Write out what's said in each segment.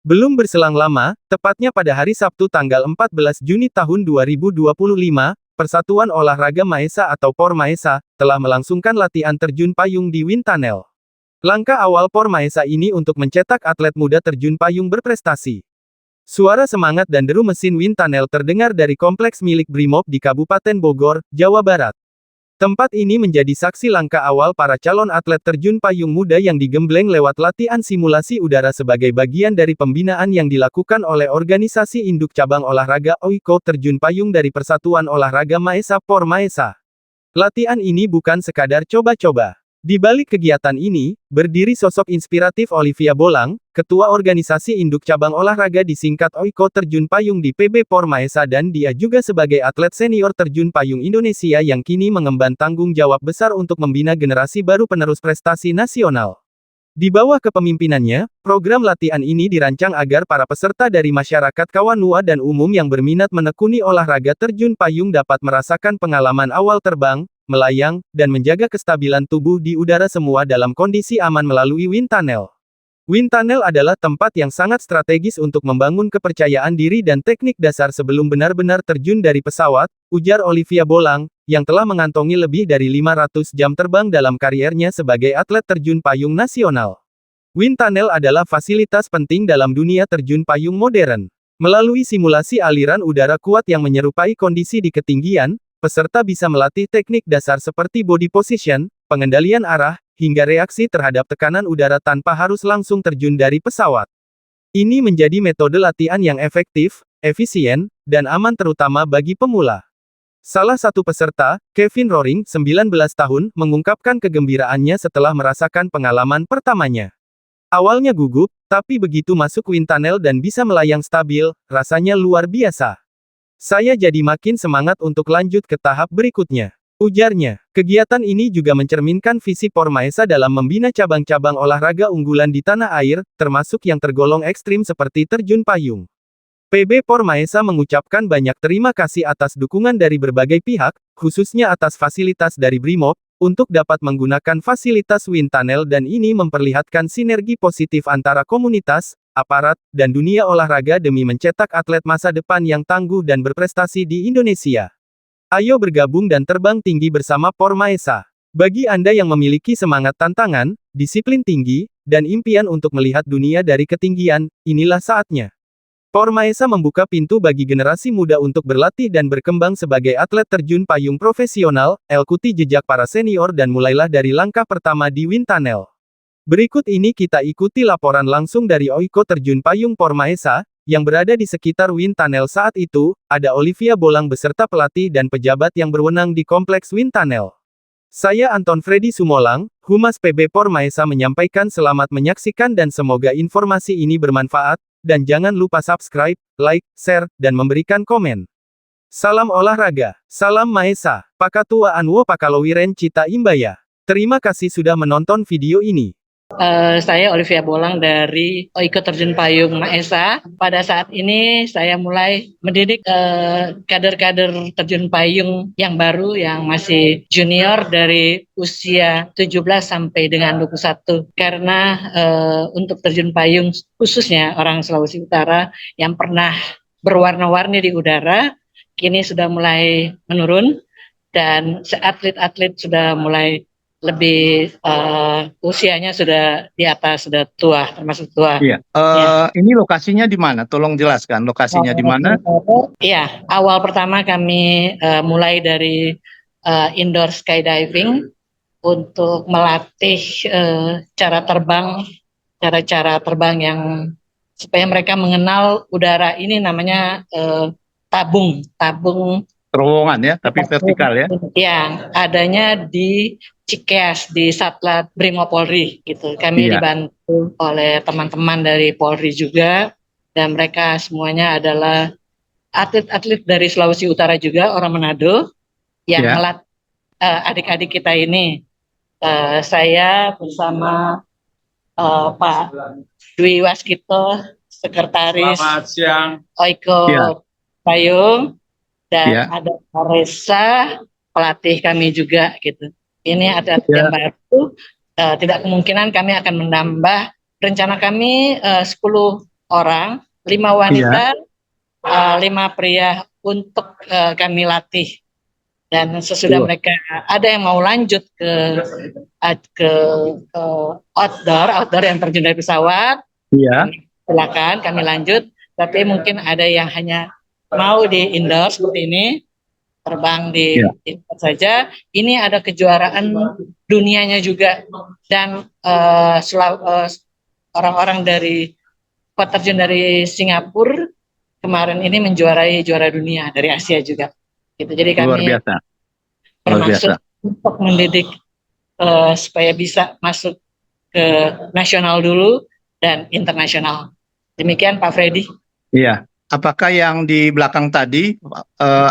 Belum berselang lama, tepatnya pada hari Sabtu tanggal 14 Juni tahun 2025, Persatuan Olahraga Maesa atau POR Maesa, telah melangsungkan latihan terjun payung di Wind Tunnel. Langkah awal POR Maesa ini untuk mencetak atlet muda terjun payung berprestasi. Suara semangat dan deru mesin Wind Tunnel terdengar dari kompleks milik Brimob di Kabupaten Bogor, Jawa Barat. Tempat ini menjadi saksi langkah awal para calon atlet terjun payung muda yang digembleng lewat latihan simulasi udara sebagai bagian dari pembinaan yang dilakukan oleh organisasi induk cabang olahraga OIKO terjun payung dari Persatuan Olahraga Maesa POR Maesa. Latihan ini bukan sekadar coba-coba. Di balik kegiatan ini, berdiri sosok inspiratif Olivia Bolang, Ketua Organisasi Induk Cabang Olahraga disingkat OIKO Terjun Payung di PB POR Maesa dan dia juga sebagai atlet senior terjun payung Indonesia yang kini mengemban tanggung jawab besar untuk membina generasi baru penerus prestasi nasional. Di bawah kepemimpinannya, program latihan ini dirancang agar para peserta dari masyarakat Kawanua dan umum yang berminat menekuni olahraga terjun payung dapat merasakan pengalaman awal terbang, melayang, dan menjaga kestabilan tubuh di udara semua dalam kondisi aman melalui Wind Tunnel. Wind Tunnel adalah tempat yang sangat strategis untuk membangun kepercayaan diri dan teknik dasar sebelum benar-benar terjun dari pesawat, ujar Olivia Bolang, yang telah mengantongi lebih dari 500 jam terbang dalam kariernya sebagai atlet terjun payung nasional. Wind Tunnel adalah fasilitas penting dalam dunia terjun payung modern. Melalui simulasi aliran udara kuat yang menyerupai kondisi di ketinggian, peserta bisa melatih teknik dasar seperti body position, pengendalian arah, hingga reaksi terhadap tekanan udara tanpa harus langsung terjun dari pesawat. Ini menjadi metode latihan yang efektif, efisien, dan aman terutama bagi pemula. Salah satu peserta, Kevin Roring, 19 tahun, mengungkapkan kegembiraannya setelah merasakan pengalaman pertamanya. Awalnya gugup, tapi begitu masuk Wind Tunnel dan bisa melayang stabil, rasanya luar biasa. Saya jadi makin semangat untuk lanjut ke tahap berikutnya. Ujarnya, kegiatan ini juga mencerminkan visi POR Maesa dalam membina cabang-cabang olahraga unggulan di tanah air, termasuk yang tergolong ekstrim seperti terjun payung. PB POR Maesa mengucapkan banyak terima kasih atas dukungan dari berbagai pihak, khususnya atas fasilitas dari Brimob, untuk dapat menggunakan fasilitas Wind Tunnel dan ini memperlihatkan sinergi positif antara komunitas, aparat, dan dunia olahraga demi mencetak atlet masa depan yang tangguh dan berprestasi di Indonesia. Ayo bergabung dan terbang tinggi bersama POR Maesa. Bagi Anda yang memiliki semangat tantangan, disiplin tinggi, dan impian untuk melihat dunia dari ketinggian, inilah saatnya. POR Maesa membuka pintu bagi generasi muda untuk berlatih dan berkembang sebagai atlet terjun payung profesional, ikuti jejak para senior dan mulailah dari langkah pertama di Wind Tunnel. Berikut ini kita ikuti laporan langsung dari OIKO Terjun Payung POR Maesa, yang berada di sekitar Wind Tunnel saat itu, ada Olivia Bolang beserta pelatih dan pejabat yang berwenang di kompleks Wind Tunnel. Saya Anton Freddy Sumolang, Humas PB POR Maesa menyampaikan selamat menyaksikan dan semoga informasi ini bermanfaat, dan jangan lupa subscribe, like, share, dan memberikan komen. Salam olahraga, salam Maesa, Pakatua Anwo Pakalowiren Cita Imbaya. Terima kasih sudah menonton video ini. Saya Olivia Bolang dari OIKO Terjun Payung Maesa. Pada saat ini saya mulai mendidik kader-kader terjun payung yang baru yang masih junior dari usia 17 sampai dengan 21. Karena untuk terjun payung khususnya orang Sulawesi Utara yang pernah berwarna-warni di udara, kini sudah mulai menurun dan atlet-atlet sudah mulai lebih usianya sudah di atas, sudah tua, termasuk tua. Iya. Ini lokasinya di mana? Tolong jelaskan lokasinya di mana? Iya, awal pertama kami mulai dari indoor skydiving untuk melatih cara-cara terbang yang supaya mereka mengenal udara ini namanya tabung Terowongan ya, tapi vertikal ya? Yang adanya di Cikeas di Satlat Brimob Polri gitu. Kami dibantu oleh teman-teman dari Polri juga dan mereka semuanya adalah atlet-atlet dari Sulawesi Utara juga, orang Manado yang melatih adik-adik kita ini. Saya bersama Pak Dwi Waskito, sekretaris OIKO Payung, dan ada Reza, pelatih kami juga gitu. Ini ada yang baru, tidak kemungkinan kami akan menambah. Rencana kami 10 orang, 5 wanita, 5 pria untuk kami latih. Dan sesudah mereka ada yang mau lanjut ke outdoor yang terjun dari pesawat, silakan kami lanjut. Tapi mungkin ada yang hanya mau di indoor seperti ini, terbang di indoor saja. Ini ada kejuaraan dunianya juga, dan orang-orang dari peterjun dari Singapura kemarin ini menjuarai juara dunia dari Asia juga. Gitu. Jadi kami bermaksud untuk mendidik supaya bisa masuk ke nasional dulu dan internasional. Demikian Pak Freddy. Iya. Apakah yang di belakang tadi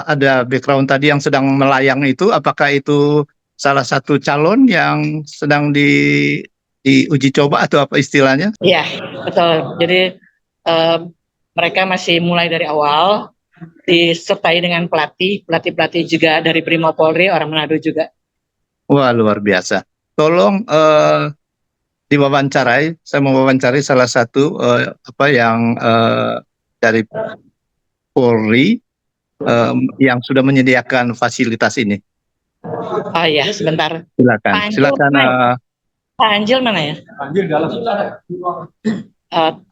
ada background tadi yang sedang melayang itu, apakah itu salah satu calon yang sedang diuji coba atau apa istilahnya? Iya, betul. Jadi mereka masih mulai dari awal, disertai dengan pelatih juga dari Brimo Polri, orang Manado juga. Wah, luar biasa. Tolong diwawancarai, saya mau wawancarai salah satu yang dari Polri yang sudah menyediakan fasilitas ini. Oh iya, sebentar. Silakan. Pak Anjil mana ya? Anjil dalam.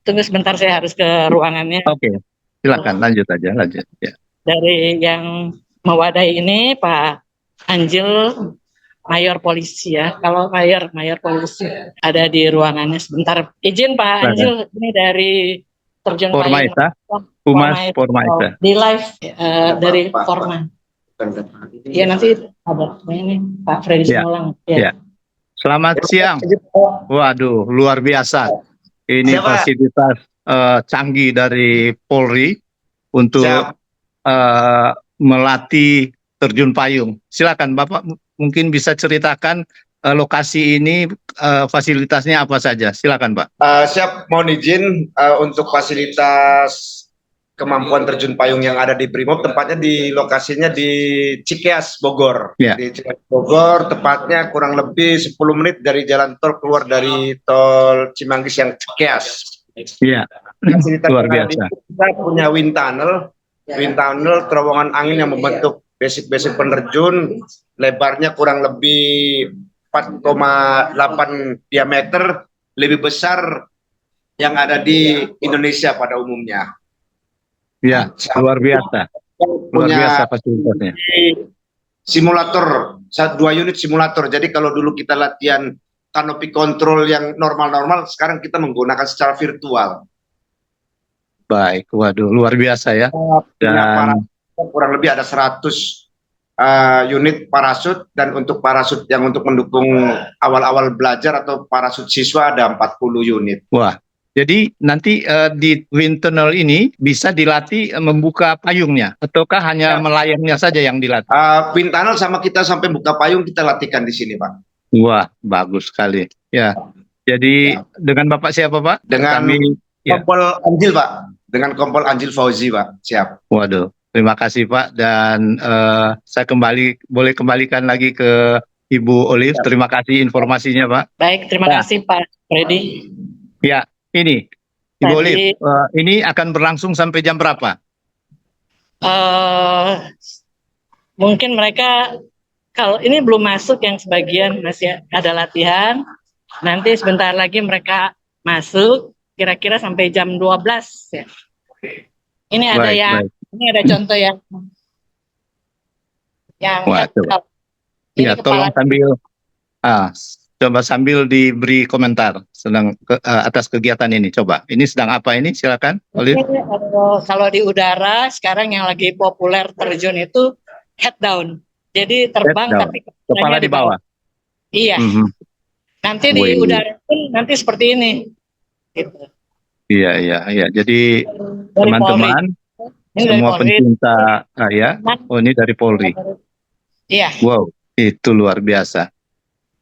Tunggu sebentar, saya harus ke ruangannya. Oke, silakan lanjut aja. Ya. Dari yang mewadahi ini Pak Anjil, Mayor Polisi ya. Kalau Mayor Polisi ada di ruangannya sebentar. Izin Pak Anjil, ini dari terjun payung Humas Formaisa. Di live dari Forma. Ya nanti ada ini Pak Freddy Simolang. Ya. Selamat siang. Waduh, luar biasa. Ini fasilitas canggih dari Polri untuk melatih terjun payung. Silakan Bapak mungkin bisa ceritakan lokasi ini fasilitasnya apa saja. Silakan Pak. Siap, mohon izin untuk fasilitas kemampuan terjun payung yang ada di Brimob, tempatnya di lokasinya di Cikeas, Bogor. Di Cikeas, Bogor, tepatnya kurang lebih 10 menit dari jalan tol keluar dari tol Cimanggis yang Cikeas. Iya, luar biasa. Kita punya wind tunnel, terowongan angin yang membentuk basic penerjun, lebarnya kurang lebih 4,8 diameter, lebih besar yang ada di Indonesia pada umumnya. Ya, luar biasa. Luar biasa fasilitasnya. Simulator, 2 unit simulator. Jadi kalau dulu kita latihan kanopi kontrol yang normal-normal, sekarang kita menggunakan secara virtual. Baik, waduh, luar biasa ya. Dan kurang lebih ada 100 unit parasut, dan untuk parasut yang untuk mendukung awal-awal belajar atau parasut siswa ada 40 unit. Wah. Jadi nanti di wind tunnel ini bisa dilatih membuka payungnya, ataukah hanya melayangnya saja yang dilatih? Wind tunnel sama kita sampai buka payung kita latihkan di sini, Pak. Wah, bagus sekali. Ya. Jadi dengan Bapak siapa, Pak? Dengan Kompol Anjil, Pak. Dengan Kompol Anjil Fauzi, Pak. Siap. Waduh, terima kasih, Pak. Dan saya boleh kembalikan lagi ke Ibu Olive. Terima kasih informasinya, Pak. Baik, terima kasih Pak Freddy. Ya. Ini, Ibu Olive, ini akan berlangsung sampai jam berapa? Mungkin mereka, kalau ini belum masuk yang sebagian masih ada latihan, nanti sebentar lagi mereka masuk, kira-kira sampai jam 12 ya. Ini ada ini ada contoh yang ya, tolong coba sambil diberi komentar atas kegiatan ini. Coba, ini sedang apa ini? Silakan, Olive. Kalau di udara sekarang yang lagi populer terjun itu head down. Jadi terbang tapi kepala di bawah. Iya. Nanti di udara pun nanti seperti ini. Gitu. Iya. Jadi teman-teman semua pencinta ini dari Polri. Iya. Wow, itu luar biasa.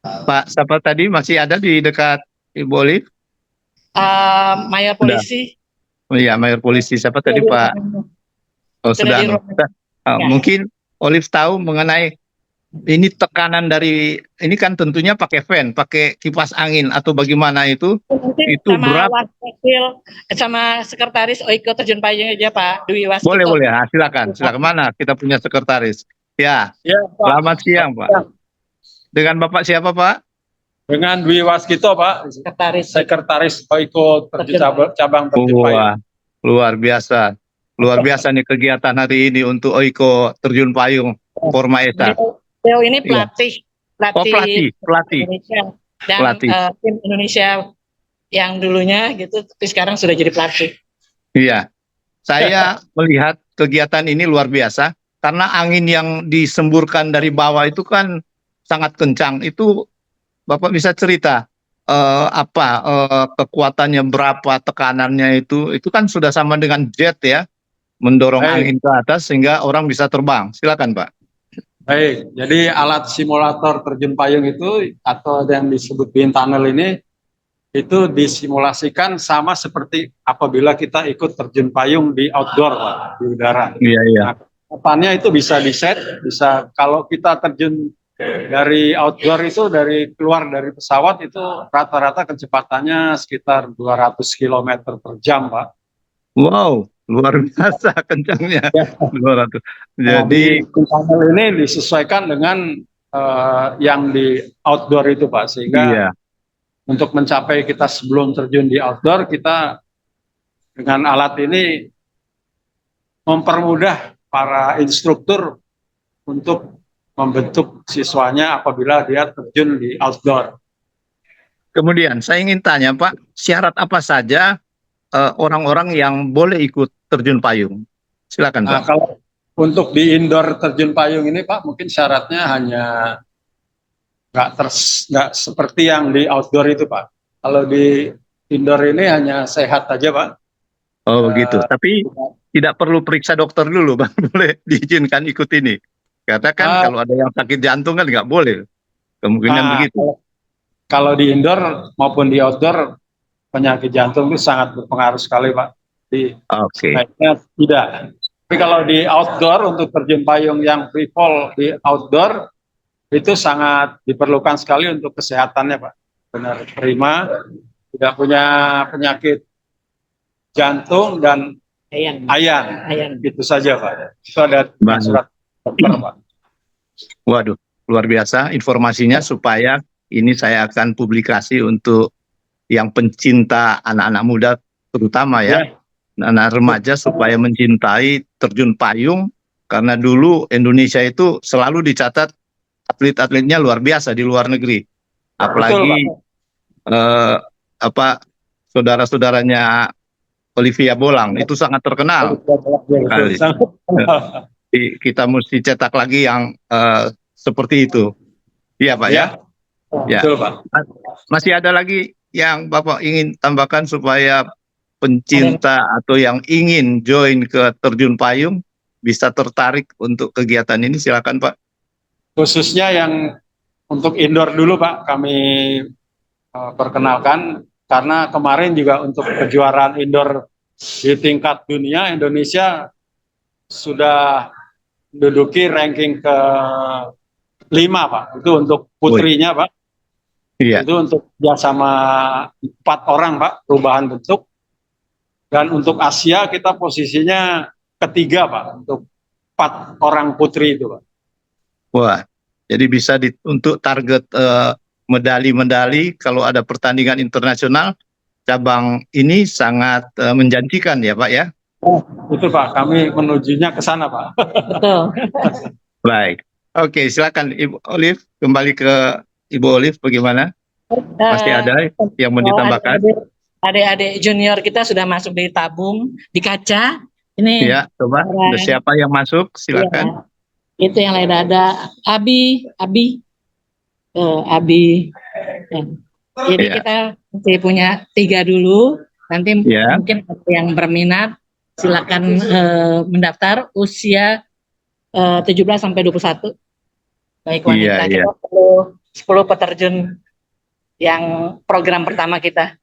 Pak, siapa tadi masih ada di dekat Ibu Olive? Mayor Polisi. Oh iya, Mayor Polisi. Siapa tadi, Pak? Oh, sudah. Mungkin Olive tahu mengenai ini tekanan dari ini kan tentunya pakai fan, pakai kipas angin atau bagaimana itu Nanti itu sama berapa? Wakil sama Sekretaris Oiko Terjun Payung aja Pak Dwi Boleh, Waskito. boleh. Ah, silakan, silakan. Mana kita punya sekretaris? Ya, Ya, Pak. selamat siang, Pak. Dengan Bapak siapa, Pak? Dengan Dwi Waskito, Pak, Sekretaris. Sekretaris Oiko Cabang Terjun Payung. Wah, luar biasa. Luar biasa nih kegiatan hari ini untuk Oiko Terjun Payung Forma Esa. Beliau ini pelatih Oh, pelatih. Indonesia dan Pelatih. tim Indonesia yang dulunya gitu, tapi sekarang sudah jadi pelatih. Iya. Saya melihat kegiatan ini luar biasa karena angin yang disemburkan dari bawah itu kan sangat kencang. Itu Bapak bisa cerita kekuatannya berapa, tekanannya itu kan sudah sama dengan jet ya, mendorong angin ke atas sehingga orang bisa terbang. Silakan, Pak. Baik, jadi alat simulator terjun payung itu atau yang disebut wind tunnel ini itu disimulasikan sama seperti apabila kita ikut terjun payung di outdoor, Pak, di udara. Iya, iya. Nah, kecepatannya itu bisa di-set, bisa kalau kita terjun dari outdoor itu keluar dari pesawat itu rata-rata kecepatannya sekitar 200 km per jam, Pak. Wow, luar biasa kencangnya. 200. Jadi Jadi tunnel ini disesuaikan dengan yang di outdoor itu, Pak, sehingga iya. untuk mencapai kita sebelum terjun di outdoor, kita dengan alat ini mempermudah para instruktur untuk membentuk siswanya apabila dia terjun di outdoor. Kemudian saya ingin tanya, Pak, syarat apa saja orang-orang yang boleh ikut terjun payung? Silakan, Nah, Pak. kalau untuk di indoor terjun payung ini, Pak, mungkin syaratnya hanya nggak seperti yang di outdoor itu, Pak. Kalau di indoor ini hanya sehat aja, Pak. Oh, begitu. Tapi tidak perlu periksa dokter dulu, Bang. Boleh diizinkan ikut ini. Katakan kalau ada yang sakit jantung kan nggak boleh. Kemungkinan begitu. Kalau di indoor maupun di outdoor, penyakit jantung itu sangat berpengaruh sekali, Pak. Oke. Baiknya tidak. Tapi kalau di outdoor untuk terjun payung yang free fall di outdoor itu sangat diperlukan sekali untuk kesehatannya, Pak. Benar, prima, tidak punya penyakit jantung dan ayan. Itu saja, Pak. Itu ada surat dokter, Pak. Waduh, luar biasa informasinya supaya ini saya akan publikasi untuk yang pencinta anak-anak muda terutama ya. Anak remaja supaya mencintai terjun payung karena dulu Indonesia itu selalu dicatat atlet-atletnya luar biasa di luar negeri. Apalagi saudara-saudaranya Olivia Bolang itu sangat terkenal. Kita mesti cetak lagi yang seperti itu. Iya, Pak ya. Ya. Betul, Pak. Masih ada lagi yang Bapak ingin tambahkan supaya pencinta atau yang ingin join ke terjun payung bisa tertarik untuk kegiatan ini? Silakan, Pak. Khususnya yang untuk indoor dulu, Pak, kami perkenalkan karena kemarin juga untuk kejuaraan indoor di tingkat dunia Indonesia sudah menduduki ranking ke-5, Pak. Itu untuk putrinya, Pak. Iya. Itu untuk bersama 4 orang, Pak, perubahan bentuk. Dan untuk Asia kita posisinya ketiga, Pak, untuk 4 orang putri itu, Pak. Wah, jadi bisa untuk target medali-medali kalau ada pertandingan internasional, cabang ini sangat menjanjikan ya, Pak ya? Itu, Pak, kami menujunya ke sana, Pak. Betul. Baik. Oke, silakan Ibu Olive, kembali ke Ibu Olive bagaimana? Pasti ada yang mau ditambahkan? Adik-adik junior kita sudah masuk di tabung, di kaca. Ini ya, coba ada siapa yang masuk? Silakan. Ya, itu yang lain ada Abi. Jadi kita masih punya 3 dulu. Nanti mungkin yang berminat silakan mendaftar usia 17 sampai 21. Baik wanita kita 10 peterjun yang program pertama kita.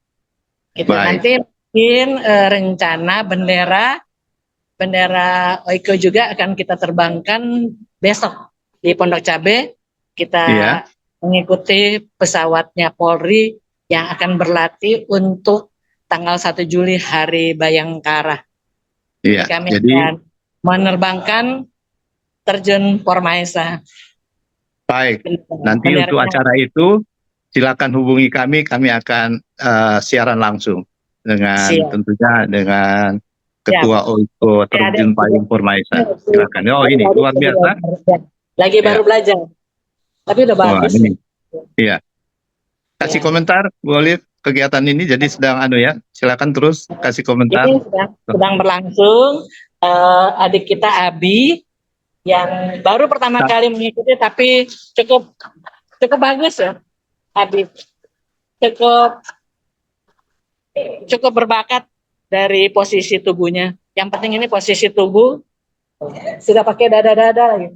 Gitu. Nanti mungkin rencana bendera Oiko juga akan kita terbangkan besok di Pondok Cabe kita Iya. mengikuti pesawatnya Polri yang akan berlatih untuk tanggal 1 Juli Hari Bayangkara. Iya. Kami Jadi akan menerbangkan terjun Pormaesa. baik. Nanti untuk Benderanya. acara itu silakan hubungi kami akan siaran langsung dengan Siap. tentunya dengan Ketua OIKO Ya, Terjun Payung Pormaesa. Silakan. Oh ini luar biasa. Lagi baru belajar, tapi udah Wah, bagus. ini. Iya. Kasih Ya. komentar, Bu Olive, kegiatan ini jadi sedang ya. Silakan terus kasih komentar. Ini sedang berlangsung. Adik kita Abi yang baru pertama kali mengikuti, tapi cukup bagus ya, Abi. Cukup berbakat dari posisi tubuhnya. Yang penting ini posisi tubuh sudah pakai dada-dada lagi.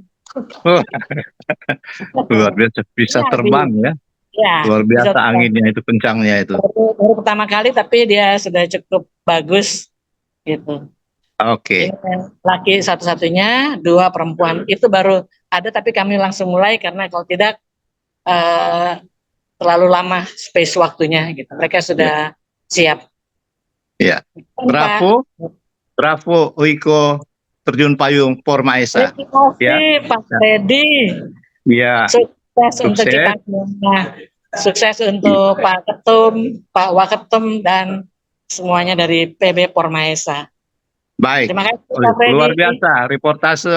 Luar biasa, bisa terbang ya. Ya, Luar biasa bisa anginnya itu, kencangnya itu. baru pertama kali, tapi dia sudah cukup bagus gitu. Oke. Ini laki satu-satunya, 2 perempuan. Itu baru ada, tapi kami langsung mulai karena kalau tidak terlalu lama space waktunya gitu. Mereka sudah siap. Iya. Bravo. Bravo OIKO Terjun Payung Pormaesa. Terima kasih Pak Teddy. Iya. Sukses untuk Sukses. Cipayung. Sukses untuk Pak Ketum, Pak Waketum, dan semuanya dari PB Pormaesa. Baik. Terima kasih Pak Freddy. Luar biasa reportase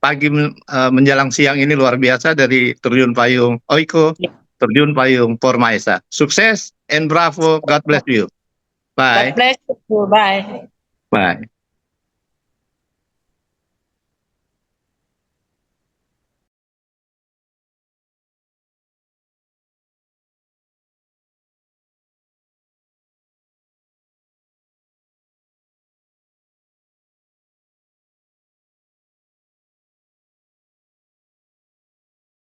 pagi menjelang siang ini, luar biasa dari Terjun Payung OIKO Terjun Payung Pormaesa. Sukses and bravo. God bless you. Bye. God bless you. Bye. Bye.